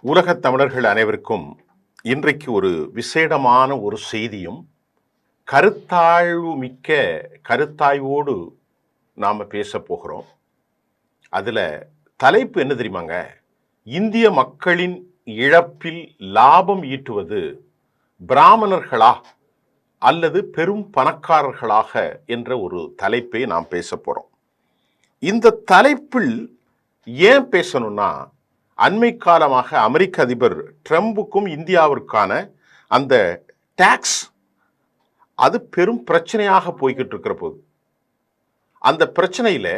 உலகத் தமிழர்கள் அனைவருக்கும் இன்றைக்கு ஒரு விசேடமான ஒரு செய்தியும் கருத்தாய்வு மிக்க கருத்தாய்வோடு நாம் பேச போகிறோம். அதில் தலைப்பு என்ன தெரியுமாங்க? இந்திய மக்களின் இழப்பில் லாபம் ஈட்டுவது பிராமணர்களா அல்லது பெரும் பணக்காரர்களாக என்ற ஒரு தலைப்பை நாம் பேச போகிறோம். இந்த தலைப்பில் ஏன் பேசணும்னா, அண்மை காலமாக அமெரிக்க அதிபர் ட்ரம்புக்கும் இந்தியாவிற்கான அந்த டாக்ஸ் அது பெரும் பிரச்சனையாக போய்கிட்டு இருக்கிற போது, அந்த பிரச்சனையில்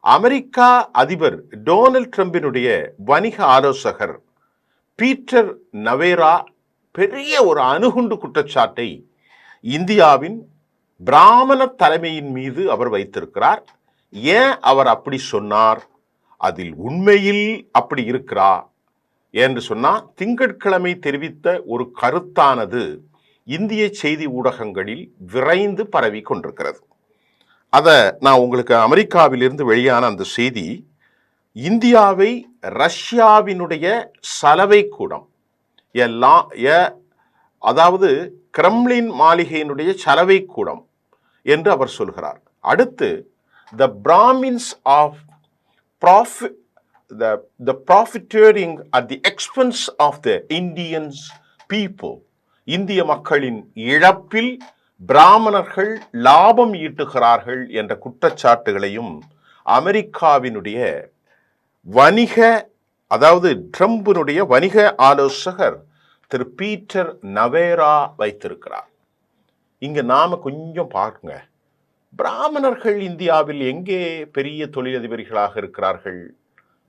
அமெரிக்கா அதிபர் டொனால்ட் ட்ரம்பினுடைய வணிக ஆலோசகர் பீட்டர் நவேரா பெரிய ஒரு அணுகுண்டு குற்றச்சாட்டை இந்தியாவின் பிராமண தலைமையின் மீது அவர் வைத்திருக்கிறார். ஏன் அவர் அப்படி சொன்னார்? அதில் உண்மையில் அப்படி இருக்கிறா என்று சொன்னால், திங்கட்கிழமை தெரிவித்த ஒரு கருத்தானது இந்திய செய்தி ஊடகங்களில் விரைந்து பரவி கொண்டிருக்கிறது. அதை நான் உங்களுக்கு அமெரிக்காவிலிருந்து வெளியான அந்த செய்தி, இந்தியாவை ரஷ்யாவினுடைய சலவை கூடம் அதாவது கிரெம்ளின் மாளிகையினுடைய சலவை கூடம் என்று அவர் சொல்கிறார். அடுத்து the Brahmins of the profiteering at the expense of the Indians people, இந்திய மக்களின் இழப்பில் பிராமணர்கள் லாபம் ஈட்டுகிறார்கள் என்ற குற்றச்சாட்டுகளையும் அமெரிக்காவினுடைய அதாவது ட்ரம்பினுடைய வணிக ஆலோசகர் திரு பீட்டர் நவேரா வைத்திருக்கிறார். இங்க நாம கொஞ்சம் பாருங்க, பிராமணர்கள் இந்தியாவில் எங்கே பெரிய தொழிலதிபர்களாக இருக்கிறார்கள்?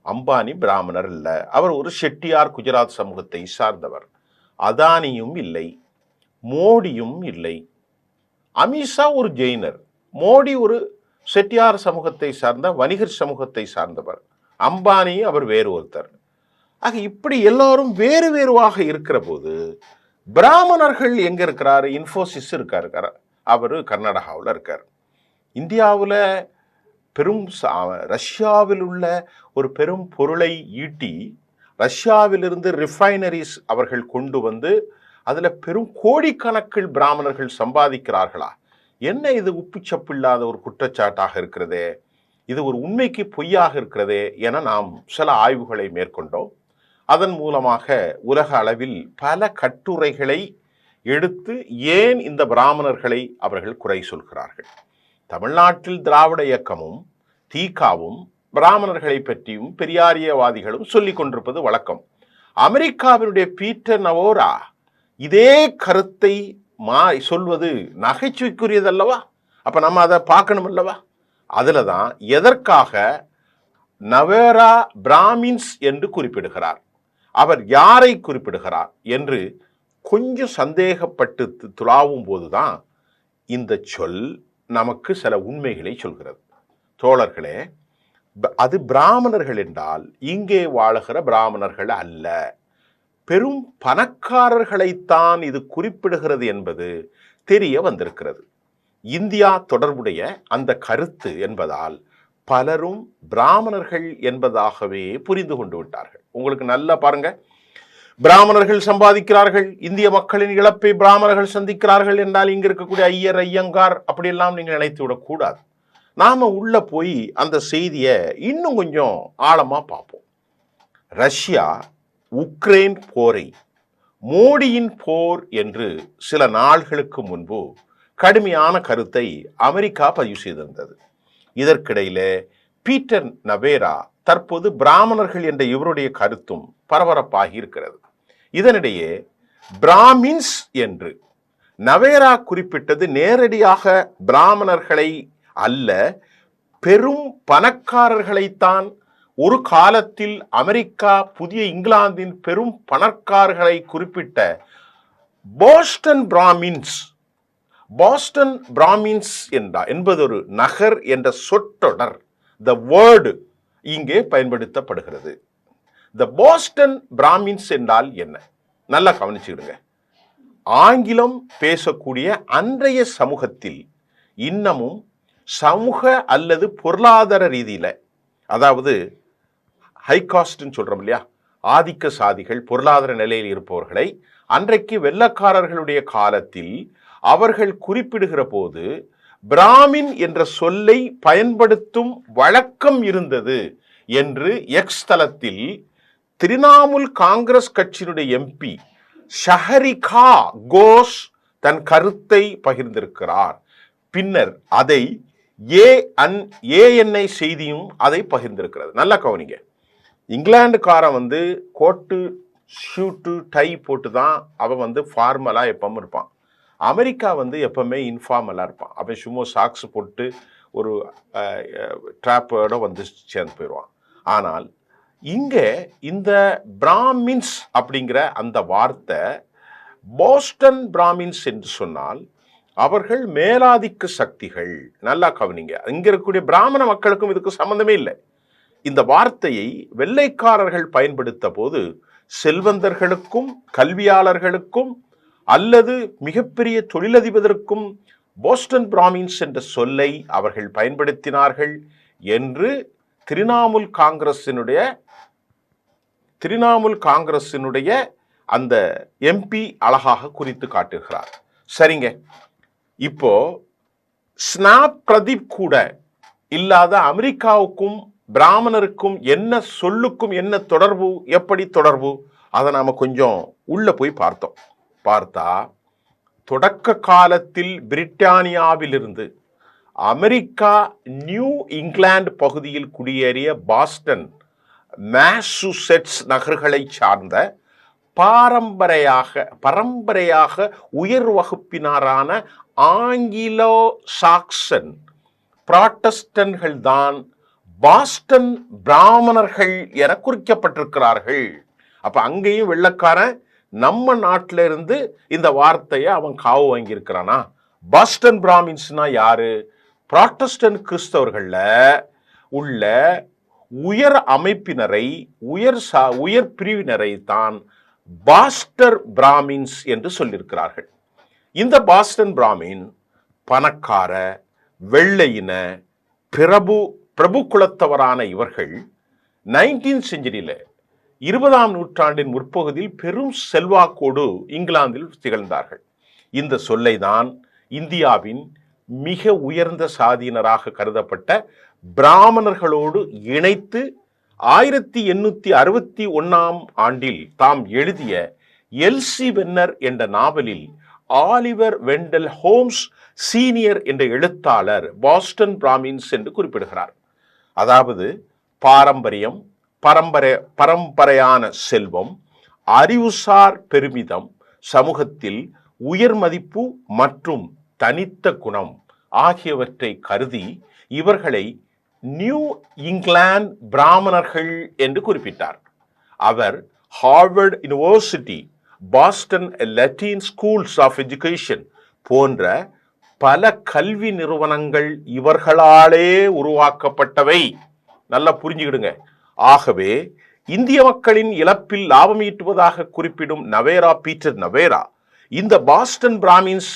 அம்பானி பிராமணர் இல்லை, அவர் ஒரு செட்டியார் குஜராத் சமூகத்தை சார்ந்தவர். அதானியும் இல்லை, மோடியும் இல்லை. அமித்ஷா ஒரு ஜெயினர், மோடி ஒரு செட்டியார் சமூகத்தை சார்ந்த வணிகர் சமூகத்தை சார்ந்தவர், அம்பானி அவர் வேறு ஒருத்தர். ஆக இப்படி எல்லாரும் வேறு வேறுவாக இருக்கிற போது, பிராமணர்கள் எங்க இருக்கிறாரு? இன்ஃபோசிஸ் இருக்காரு, அவர் கர்நாடகாவில் இருக்கார். இந்தியாவில் பெரும் ரஷ்யாவில் உள்ள ஒரு பெரும் பொருளை ஈட்டி ரஷ்யாவிலிருந்து ரிஃபைனரிஸ் அவர்கள் கொண்டு வந்து அதில் பெரும் கோடிக்கணக்கில் பிராமணர்கள் சம்பாதிக்கிறார்களா? என்ன இது உப்புச்சப்பில்லாத ஒரு குற்றச்சாட்டாக இருக்கிறதே, இது ஒரு உண்மைக்கு பொய்யாக இருக்கிறதே என நாம் சில ஆய்வுகளை மேற்கொண்டோம். அதன் மூலமாக உலக அளவில் பல கட்டுரைகளை எடுத்து ஏன் இந்த பிராமணர்களை அவர்கள் குறை சொல்கிறார்கள். தமிழ்நாட்டில் திராவிட இயக்கமும் தீகாவும் பிராமணர்களை பற்றியும் பெரியாரியவாதிகளும் சொல்லிக் கொண்டிருப்பது வழக்கம். அமெரிக்காவினுடைய பீட்டர் நவோரா இதே கருத்தை சொல்வது நகைச்சுவைக்குரியதல்லவா? அப்ப நம்ம அதை பார்க்கணும் அல்லவா? அதுல தான் எதற்காக நவேரா பிராமின்ஸ் என்று குறிப்பிடுகிறார், அவர் யாரை குறிப்பிடுகிறார் என்று கொஞ்சம் சந்தேகப்பட்டு துளாவும் போதுதான் இந்த சொல் நமக்கு சில உண்மைகளை சொல்கிறது. தோழர்களே, அது பிராமணர்கள் என்றால் இங்கே வாழுகிற பிராமணர்கள் அல்ல, பெரும் பணக்காரர்களைத்தான் இது குறிப்பிடுகிறது என்பது தெரிய வந்திருக்கிறது. இந்தியா தொடர்புடைய அந்த கருத்து என்பதால் பலரும் பிராமணர்கள் என்பதாகவே புரிந்து கொண்டு விட்டார்கள். உங்களுக்கு நல்லா பாருங்க, பிராமணர்கள் சம்பாதிக்கிறார்கள், இந்திய மக்களின் இழப்பை பிராமணர்கள் சந்திக்கிறார்கள் என்றால் இங்க இருக்கக்கூடிய ஐயர் ஐயங்கார் அப்படியெல்லாம் நீங்கள் நினைத்து விடக்கூடாது. நாம உள்ள போய் அந்த செய்தியை இன்னும் கொஞ்சம் ஆழமா பார்ப்போம். ரஷ்யா உக்ரைன் போரை மோடியின் போர் என்று சில நாள்களுக்கு முன்பு கடுமையான கருத்தை அமெரிக்கா பதிவு செய்திருந்தது. இதற்கிடையில பீட்டர் நவேரா தற்போது பிராமணர்கள் என்ற இவருடைய கருத்தும் பரபரப்பாகி இருக்கிறது. இதனிடையே பிராமின்ஸ் என்று நவேரா குறிப்பிட்டது நேரடியாக பிராமணர்களை அல்ல, பெரும் பணக்காரர்களைத்தான். ஒரு காலத்தில் அமெரிக்கா புதிய இங்கிலாந்தின் பெரும் பணக்காரர்களை குறிப்பிட்ட போஸ்டன் பிராமின்ஸ் என்பது ஒரு நகர் என்ற சொற்றொடர், த வேர்டு இங்கே பயன்படுத்தப்படுகிறது. த போஸ்டன் பிராமின்ஸ் என்றால் என்ன? நல்லா கவனிச்சுக்கிடுங்க. ஆங்கிலம் பேசக்கூடிய அன்றைய சமூகத்தில் இன்னமும் சமூக அல்லது பொருளாதார ரீதியில, அதாவது ஹை காஸ்ட்னு சொல்றோம் இல்லையா, ஆதிக்க சாதிகள், பொருளாதார நிலையில் இருப்பவர்களை அன்றைக்கு வெள்ளக்காரர்களுடைய காலத்தில் அவர்கள் குறிப்பிடுகிற போது பிராமின் என்ற சொல்லை பயன்படுத்தும் வழக்கம் இருந்தது என்று எக்ஸ் தளத்தில் திரிணாமுல் காங்கிரஸ் கட்சியினுடைய எம்பி ஷஹரிகா கோஷ் தன் கருத்தை பகிர்ந்திருக்கிறார். பின்னர் அதை ஏஎன்ஐ செய்தியும் அதை பகிர்ந்திருக்கிறது. நல்லா கவனிங்க. இங்கிலாந்துக்காரன் கோட்டு ஷூட்டு டை போட்டு தான் அவன் ஃபார்மலா எப்பவும் இருப்பான். அமெரிக்கா எப்பவுமே இன்ஃபார்மலா இருப்பான். அவன் சும்மா சாக்ஸ் போட்டு ஒரு ட்ராப்போட சேர்ந்து போயிடுவான். ஆனால் இங்கே இந்த பிராமின்ஸ் அப்படிங்கிற அந்த வார்த்தை போஸ்டன் பிராமின்ஸ் என்று சொன்னால் அவர்கள் மேலாதிக்க சக்திகள். நல்லா கவனிங்க. இங்க இருக்கக்கூடிய பிராமண மக்களுக்கும் இதுக்கு சம்பந்தமே இல்லை. இந்த வார்த்தையை வெள்ளைக்காரர்கள் பயன்படுத்த போது செல்வந்தர்களுக்கும் கல்வியாளர்களுக்கும் அல்லது மிகப்பெரிய தொழிலதிபதற்கும் போஸ்டன் பிராமின்ஸ் என்ற சொல்லை அவர்கள் பயன்படுத்தினார்கள் என்று திரிணாமுல் காங்கிரசினுடைய அந்த எம்பி அழகாக குறித்து காட்டுகிறார். சரிங்க, இப்போ ஸ்னாப் பிரதீப் கூட இல்லாத அமெரிக்காவுக்கும் பிராமணருக்கும் என்ன சொல்லுக்கும் என்ன தொடர்பு, எப்படி தொடர்பு, அதை நாம கொஞ்சம் உள்ள போய் பார்த்தா தொடக்க காலத்தில் பிரிட்டானியாவிலிருந்து அமெரிக்கா நியூ இங்கிலாந்து பகுதியில் குடியேறிய பாஸ்டன், மாசூசெட்ஸ் நகர்களை சார்ந்த பரம்பரையாக உயர் வகுப்பினரான ஆங்கிலோ சாக்சன் புராட்டஸ்டன்ட்கள் தான் பாஸ்டன் பிராமணர்கள் என குறிக்கப்பட்டிருக்கிறார்கள். அப்ப அங்கேயும் வெள்ளக்காரன் நம்ம நாட்டில இருந்து இந்த வார்த்தையை அவன் காவு வாங்கியிருக்கிறானா? பாஸ்டன் பிராமின்ஸ்னா யாரு? புராட்டஸ்டன்ட் கிறிஸ்தவர்கள்ல உள்ள உயர் அமைப்பினரை, உயர் பிரிவினரை தான் பாஸ்டர் பிராமின்ஸ் என்று சொல்லியிருக்கிறார்கள். இந்த பாஸ்டன் பிராமின் பணக்கார வெள்ளையின பிரபு குலத்தவரான இவர்கள் 19th செஞ்சுரியில 20ஆம் நூற்றாண்டின் முற்பகுதியில் பெரும் செல்வாக்கோடு இங்கிலாந்தில் திகழ்ந்தார்கள். இந்த சொல்லை தான் இந்தியாவின் மிக உயர்ந்த சாதியினராக கருதப்பட்ட பிராமணர்களோடு இணைத்து 1861ஆம் ஆண்டில் தாம் எழுதிய எல்சி வென்னர் என்ற நாவலில் ஆலிவர் வெண்டல் ஹோம்ஸ் சீனியர் என்ற எழுத்தாளர் பாஸ்டன் பிராமின்ஸ் என்று குறிப்பிடுகிறார். அதாவது பரம்பரையான செல்வம், அறிவுசார் பெருமிதம், சமூகத்தில் உயர் மதிப்பு மற்றும் தனித்த குணம் ஆகியவற்றை கருதி இவர்களை நியூ இங்கிலாந்து பிராமணர்கள் என்று குறிப்பிட்டார். அவர் Harvard university, Boston Latin schools of education போன்ற பல கல்வி நிறுவனங்கள் இவர்களாலே உருவாக்கப்பட்டவை. நல்லா புரிஞ்சுக்கிடுங்க. ஆகவே இந்திய மக்களின் இழப்பில் லாபம் ஈட்டுவதாக குறிப்பிடும் பீட்டர் நவேரா இந்த பாஸ்டன் பிராமின்ஸ்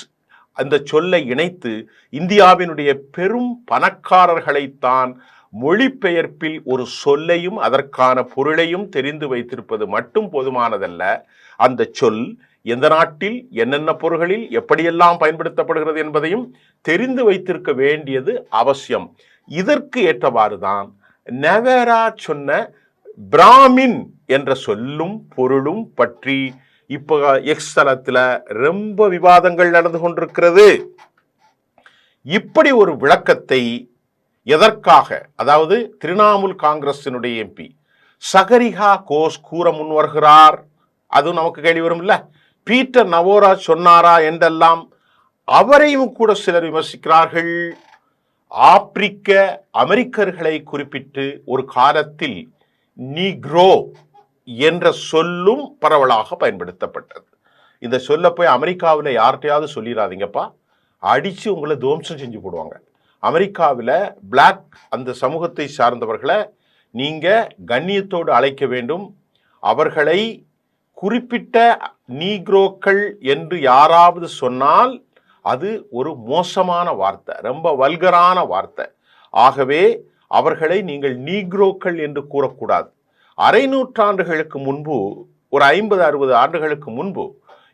அந்த சொல்லை இணைத்து இந்தியாவினுடைய பெரும் பணக்காரர்களைத்தான் மொழிபெயர்ப்பில் ஒரு சொல்லையும் அதற்கான பொருளையும் தெரிந்து வைத்திருப்பது மட்டும் போதுமானதல்ல, அந்த சொல் எந்த நாட்டில் என்னென்ன பொருள்களில் எப்படியெல்லாம் பயன்படுத்தப்படுகிறது என்பதையும் தெரிந்து வைத்திருக்க வேண்டியது அவசியம். இதற்கு ஏற்றவாறுதான் நவேரா சொன்ன பிராமின் என்ற சொல்லும் பொருளும் பற்றி இப்போ எக்ஸ் தளத்துல ரொம்ப விவாதங்கள் நடந்து கொண்டிருக்கிறது. இப்படி ஒரு விளக்கத்தை எதற்காக, அதாவது திரிணாமுல் காங்கிரசினுடைய எம்பி ஷஹரிகா கோஷ் கூற முன்வருகிறார்? அது நமக்கு கேள்வி வரும் இல்ல. பீட்டர் நவோரா சொன்னாரா என்றெல்லாம் அவரையும் கூட சிலர் விமர்சிக்கிறார்கள். ஆப்பிரிக்க அமெரிக்கர்களை குறிப்பிட்டு ஒரு காலத்தில் நீக்ரோ என்ற சொல்லும் பரவலாக பயன்படுத்தப்பட்டது. இந்த சொல்ல போய் அமெரிக்காவில் யார்கிட்டையாவது சொல்லிடாதீங்கப்பா, அடிச்சு உங்களை துவம்சம் செஞ்சு போடுவாங்க. அமெரிக்காவில் பிளாக் அந்த சமூகத்தை சார்ந்தவர்களை நீங்க கண்ணியத்தோடு அழைக்க வேண்டும். அவர்களை குறிப்பிட்ட நீக்ரோக்கள் என்று யாராவது சொன்னால் அது ஒரு மோசமான வார்த்தை, ரொம்ப வல்கரான வார்த்தை. ஆகவே அவர்களை நீங்கள் நீக்ரோக்கள் என்று கூறக்கூடாது. அரை நூற்றாண்டுகளுக்கு முன்பு, ஒரு 50-60 ஆண்டுகளுக்கு முன்பு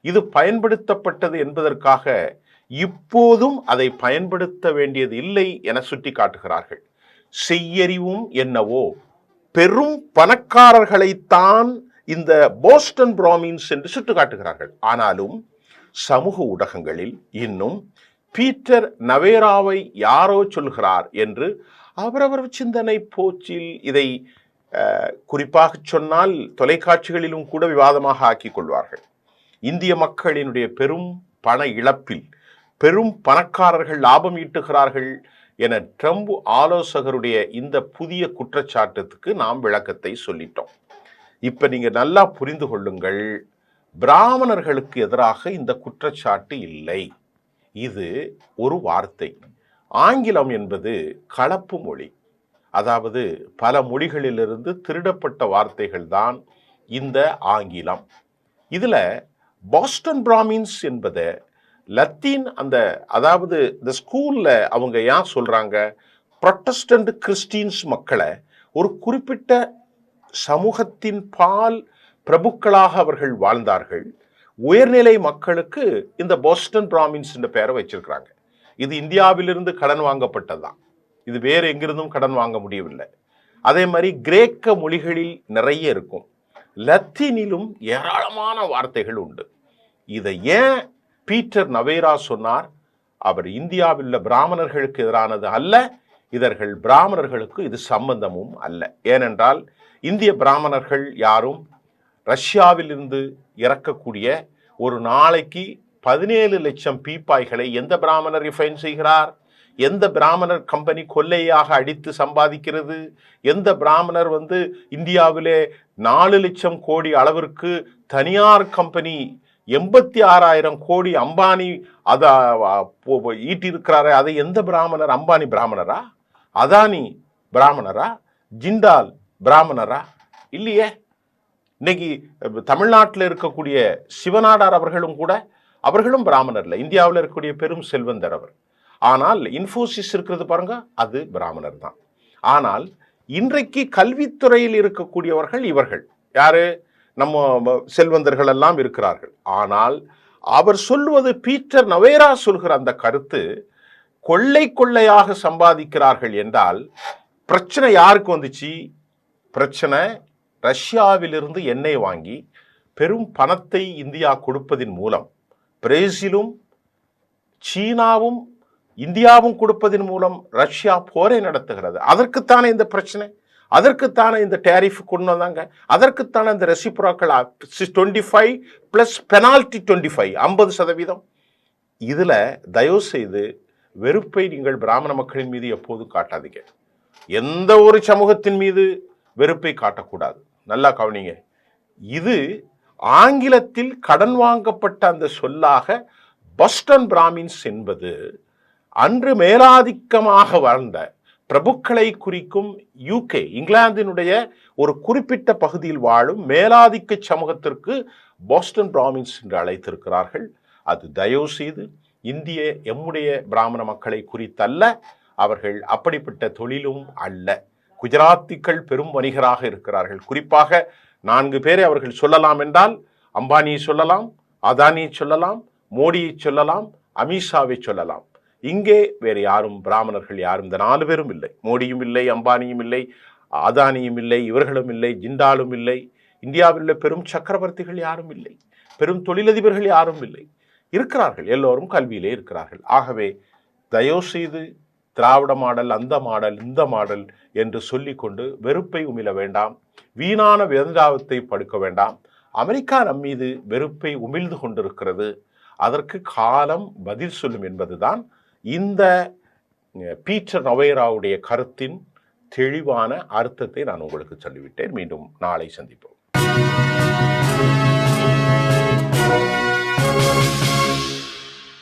இது பயன்படுத்தப்பட்டது என்பதற்காக இப்போதும் அதை பயன்படுத்த வேண்டியது இல்லை என சுட்டி காட்டுகிறார்கள். செய்யறிவும் என்னவோ பெரும் பணக்காரர்களைத்தான் இந்த போஸ்டன் பிராமின்ஸ் என்று சுட்டி காட்டுகிறார்கள். ஆனாலும் சமூக ஊடகங்களில் இன்னும் பீட்டர் நவேராவை யாரோ சொல்கிறார் என்று அவரவர் சிந்தனை போச்சில் இதை குறிப்பாக சொன்னால் தொலைக்காட்சிகளிலும் கூட விவாதமாக ஆக்கிக் கொள்வார்கள். இந்திய மக்களினுடைய பெரும் பண இழப்பில் பெரும் பணக்காரர்கள் லாபம் ஈட்டுகிறார்கள் என ட்ரம்ப் ஆலோசகருடைய இந்த புதிய குற்றச்சாட்டுக்கு நாம் விளக்கத்தை சொல்லிட்டோம். இப்ப நீங்க நல்லா புரிந்து கொள்ளுங்கள், பிராமணர்களுக்கு எதிராக இந்த குற்றச்சாட்டு இல்லை. இது ஒரு வார்த்தை. ஆங்கிலம் என்பது கலப்பு மொழி. அதாவது பல மொழிகளிலிருந்து திருடப்பட்ட வார்த்தைகள் தான் இந்த ஆங்கிலம். இதுல பாஸ்டன் பிராமின்ஸ் என்பதை லத்தீன் அதாவது இந்த ஸ்கூல்ல அவங்க ஏன் சொல்றாங்க, புரொட்டஸ்டன்ட் கிறிஸ்டியன்ஸ் மக்களை ஒரு குறிப்பிட்ட சமூகத்தின் பால் பிரபுக்களாக அவர்கள் வாழ்ந்தார்கள். உயர்நிலை மக்களுக்கு இந்த பாஸ்டன் பிராமின்ஸ் என்ற பெயரை வச்சிருக்கிறாங்க. இது இந்தியாவிலிருந்து கடன் வாங்கப்பட்டதுதான். இது வேறு எங்கிருந்தும் கடன் வாங்க முடியவில்லை. அதே மாதிரி கிரேக்க மொழிகளில் நிறைய இருக்கும், லத்தீனிலும் ஏராளமான வார்த்தைகள் உண்டு. இதை ஏன் பீட்டர் நவேரா சொன்னார்? அவர் இந்தியாவில் உள்ள பிராமணர்களுக்கு எதிரானது அல்ல, இதர்கள் பிராமணர்களுக்கு இது சம்பந்தமும் அல்ல. ஏனென்றால் இந்திய பிராமணர்கள் யாரும் ரஷ்யாவில் இருந்து இறக்கக்கூடிய ஒரு நாளைக்கு 17 லட்சம் பீப்பாய்களை எந்த பிராமணர் ரிஃபைன் செய்கிறார்? எந்த பிராமணர் கம்பெனி கொள்ளையாக அடித்து சம்பாதிக்கிறது? எந்த பிராமணர் இந்தியாவிலே 4 லட்சம் கோடி அளவிற்கு தனியார் கம்பெனி 86,000 கோடி அம்பானி அதை ஈட்டியிருக்கிறாரே, அதை எந்த பிராமணர்? அம்பானி பிராமணரா? அதானி பிராமணரா? ஜிண்டால் பிராமணரா? இல்லையே. இன்னைக்கு தமிழ்நாட்டில் இருக்கக்கூடிய சிவநாடார் அவர்களும் பிராமணர் இல்லை. இந்தியாவில் இருக்கக்கூடிய பெரும் செல்வந்தர் அவர். ஆனால் இன்ஃபோசிஸ் இருக்கிறது பாருங்க, அது பிராமணர் தான். ஆனால் இன்றைக்கு கல்வித்துறையில் இருக்கக்கூடியவர்கள் இவர்கள் யாரு? நம்ம செல்வந்தர்கள் எல்லாம் இருக்கிறார்கள். ஆனால் அவர் சொல்லுவது, பீட்டர் நவேரா சொல்கிற அந்த கருத்து, கொள்ளையாக சம்பாதிக்கிறார்கள் என்றால் பிரச்சனை யாருக்கு வந்துச்சு? பிரச்சனை ரஷ்யாவிலிருந்து எண்ணெய் வாங்கி பெரும் பணத்தை இந்தியா கொடுப்பதின் மூலம், பிரேசிலும் சீனாவும் இந்தியாவும் கொடுப்பதன் மூலம் ரஷ்யா போரை நடத்துகிறது. அதற்குத்தானே இந்த பிரச்சனை, அதற்குத்தானே இந்த டேரிஃப் கொண்டு வந்தாங்க, அதற்குத்தானே இந்த ரெசிப்ரோக்கல் 25 பிளஸ் பெனால்டி 25 50%. இதுல தயவு செய்து வெறுப்பை நீங்கள் பிராமண மக்களின் மீது எப்போதும் காட்டாதீங்க. எந்த ஒரு சமூகத்தின் மீது வெறுப்பை காட்டக்கூடாது. நல்லா கவனிங்க. இது ஆங்கிலத்தில் கடன் வாங்கப்பட்ட அந்த சொல்லாக பாஸ்டன் பிராமின்ஸ் என்பது அன்று மேலாதிக்கமாக வாழ்ந்த பிரபுக்களை குறிக்கும். யூகே, இங்கிலாந்தினுடைய ஒரு குறிப்பிட்ட பகுதியில் வாழும் மேலாதிக்க சமூகத்திற்கு பாஸ்டன் பிராமின்ஸ் என்று அழைத்திருக்கிறார்கள். அது தயவு செய்து எம்முடைய பிராமண மக்களை குறித்தல்ல. அவர்கள் அப்படிப்பட்ட தொழிலும் அல்ல. குஜராத்திகள் பெரும் வணிகராக இருக்கிறார்கள். குறிப்பாக 4 பேரை அவர்கள் சொல்லலாம் என்றால், அம்பானியை சொல்லலாம், அதானியை சொல்லலாம், மோடியை சொல்லலாம், அமித்ஷாவை சொல்லலாம். இங்கே வேறு யாரும் பிராமணர்கள் யாரும் இந்த 4 பேரும் இல்லை. மோடியும் இல்லை, அம்பானியும் இல்லை, அதானியும் இல்லை, இவர்களும் இல்லை, ஜிண்டாலும் இல்லை. இந்தியாவில் உள்ள பெரும் சக்கரவர்த்திகள் யாரும் இல்லை, பெரும் தொழிலதிபர்கள் யாரும் இல்லை. இருக்கிறார்கள், எல்லோரும் கல்வியிலே இருக்கிறார்கள். ஆகவே தயவு செய்து திராவிட மாடல், அந்த மாடல், இந்த மாடல் என்று சொல்லிக்கொண்டு வெறுப்பை உமிழ வேண்டாம், வீணான வேதாந்தத்தை படுக்க வேண்டாம். அமெரிக்கா நம் மீது வெறுப்பை உமிழ்ந்து கொண்டிருக்கிறது. அதற்கு காலம் பதில் சொல்லும் என்பதுதான் இந்த பீட்டர் நவேராவுடைய கருத்தின் தெளிவான அர்த்தத்தை நான் உங்களுக்கு சொல்லிவிட்டேன். மீண்டும் நாளை சந்திப்போம்.